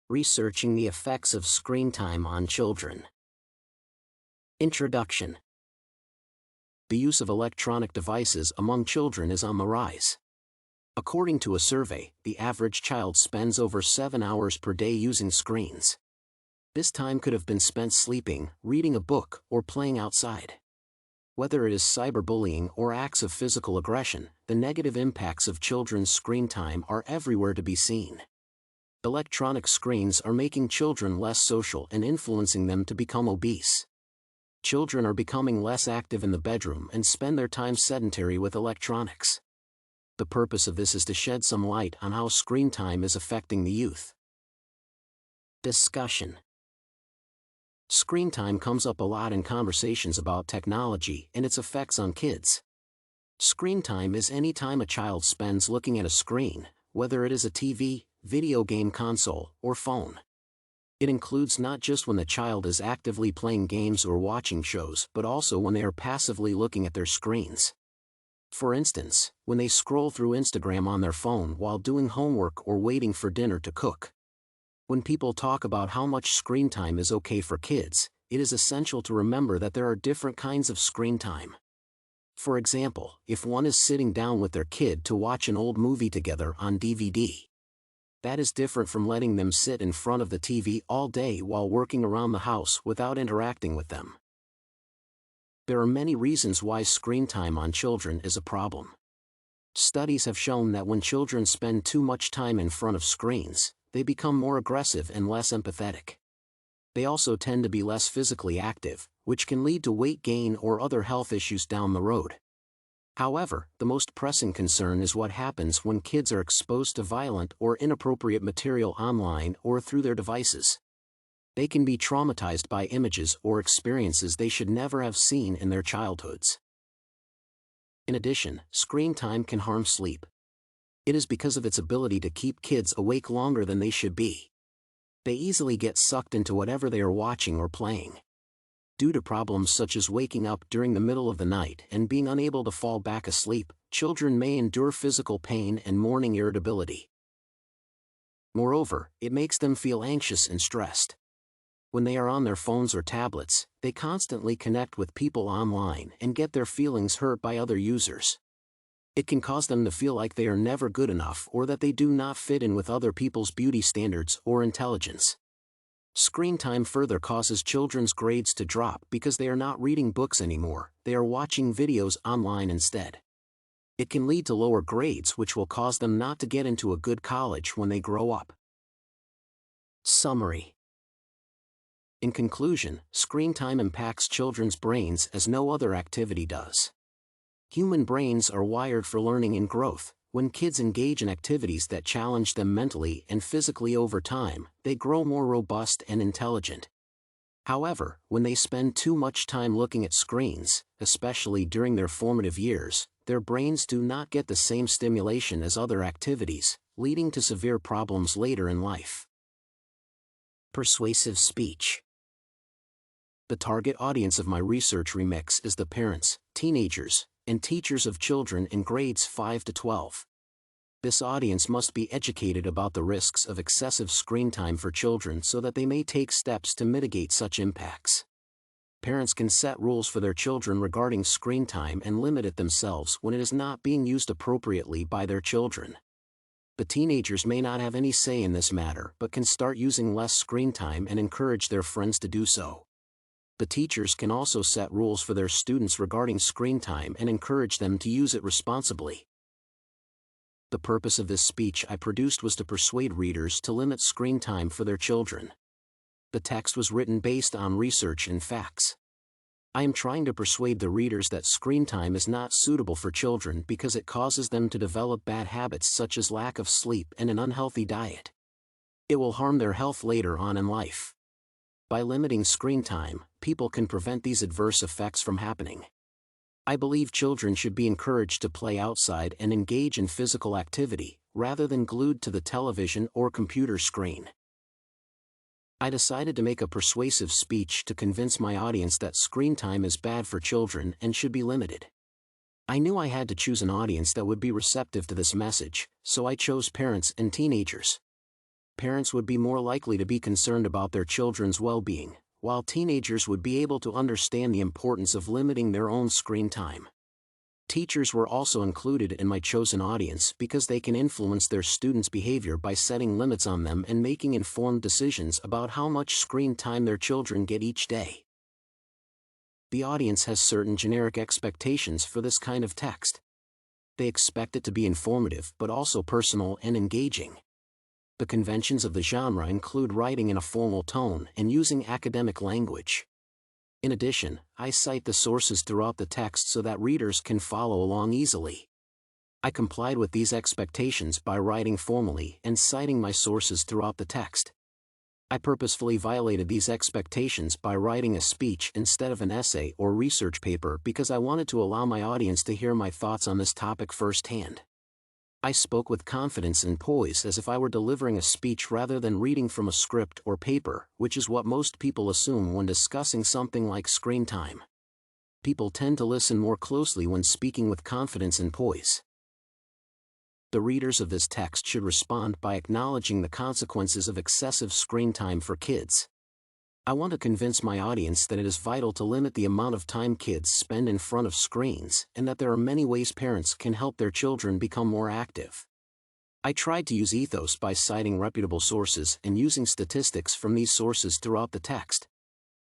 Researching the effects of screen time on children. Introduction. The use of electronic devices among children is on the rise. According to a survey, the average child spends over 7 hours per day using screens. This time could have been spent sleeping, reading a book, or playing outside. Whether it is cyberbullying or acts of physical aggression, the negative impacts of children's screen time are everywhere to be seen. Electronic screens are making children less social and influencing them to become obese. Children are becoming less active in the bedroom and spend their time sedentary with electronics. The purpose of this is to shed some light on how screen time is affecting the youth. Discussion. Screen time comes up a lot in conversations about technology and its effects on kids. Screen time is any time a child spends looking at a screen, whether it is a TV, video game console, or phone. It includes not just when the child is actively playing games or watching shows, but also when they are passively looking at their screens. For instance, when they scroll through Instagram on their phone while doing homework or waiting for dinner to cook. When people talk about how much screen time is okay for kids, it is essential to remember that there are different kinds of screen time. For example, if one is sitting down with their kid to watch an old movie together on DVD. That is different from letting them sit in front of the TV all day while working around the house without interacting with them. There are many reasons why screen time on children is a problem. Studies have shown that when children spend too much time in front of screens, they become more aggressive and less empathetic. They also tend to be less physically active, which can lead to weight gain or other health issues down the road. However, the most pressing concern is what happens when kids are exposed to violent or inappropriate material online or through their devices. They can be traumatized by images or experiences they should never have seen in their childhoods. In addition, screen time can harm sleep. It is because of its ability to keep kids awake longer than they should be. They easily get sucked into whatever they are watching or playing. Due to problems such as waking up during the middle of the night and being unable to fall back asleep, children may endure physical pain and morning irritability. Moreover, it makes them feel anxious and stressed. When they are on their phones or tablets, they constantly connect with people online and get their feelings hurt by other users. It can cause them to feel like they are never good enough or that they do not fit in with other people's beauty standards or intelligence. Screen time further causes children's grades to drop because they are not reading books anymore, they are watching videos online instead. It can lead to lower grades, which will cause them not to get into a good college when they grow up. Summary. In conclusion, screen time impacts children's brains as no other activity does. Human brains are wired for learning and growth. When kids engage in activities that challenge them mentally and physically over time, they grow more robust and intelligent. However, when they spend too much time looking at screens, especially during their formative years, their brains do not get the same stimulation as other activities, leading to severe problems later in life. Persuasive speech. The target audience of my research remix is the parents, teenagers, and teachers of children in grades 5 to 12. This audience must be educated about the risks of excessive screen time for children so that they may take steps to mitigate such impacts. Parents can set rules for their children regarding screen time and limit it themselves when it is not being used appropriately by their children. The teenagers may not have any say in this matter but can start using less screen time and encourage their friends to do so. The teachers can also set rules for their students regarding screen time and encourage them to use it responsibly. The purpose of this speech I produced was to persuade readers to limit screen time for their children. The text was written based on research and facts. I am trying to persuade the readers that screen time is not suitable for children because it causes them to develop bad habits such as lack of sleep and an unhealthy diet. It will harm their health later on in life. By limiting screen time, people can prevent these adverse effects from happening. I believe children should be encouraged to play outside and engage in physical activity, rather than glued to the television or computer screen. I decided to make a persuasive speech to convince my audience that screen time is bad for children and should be limited. I knew I had to choose an audience that would be receptive to this message, so I chose parents and teenagers. Parents would be more likely to be concerned about their children's well-being, while teenagers would be able to understand the importance of limiting their own screen time. Teachers were also included in my chosen audience because they can influence their students' behavior by setting limits on them and making informed decisions about how much screen time their children get each day. The audience has certain generic expectations for this kind of text. They expect it to be informative but also personal and engaging. The conventions of the genre include writing in a formal tone and using academic language. In addition, I cite the sources throughout the text so that readers can follow along easily. I complied with these expectations by writing formally and citing my sources throughout the text. I purposefully violated these expectations by writing a speech instead of an essay or research paper because I wanted to allow my audience to hear my thoughts on this topic firsthand. I spoke with confidence and poise as if I were delivering a speech rather than reading from a script or paper, which is what most people assume when discussing something like screen time. People tend to listen more closely when speaking with confidence and poise. The readers of this text should respond by acknowledging the consequences of excessive screen time for kids. I want to convince my audience that it is vital to limit the amount of time kids spend in front of screens and that there are many ways parents can help their children become more active. I tried to use ethos by citing reputable sources and using statistics from these sources throughout the text.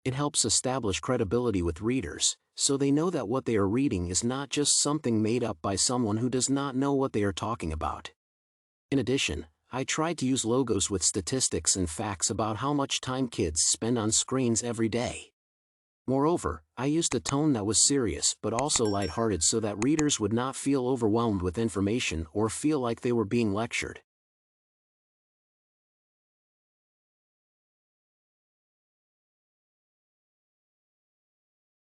It helps establish credibility with readers, so they know that what they are reading is not just something made up by someone who does not know what they are talking about. In addition, I tried to use logos with statistics and facts about how much time kids spend on screens every day. Moreover, I used a tone that was serious but also lighthearted so that readers would not feel overwhelmed with information or feel like they were being lectured.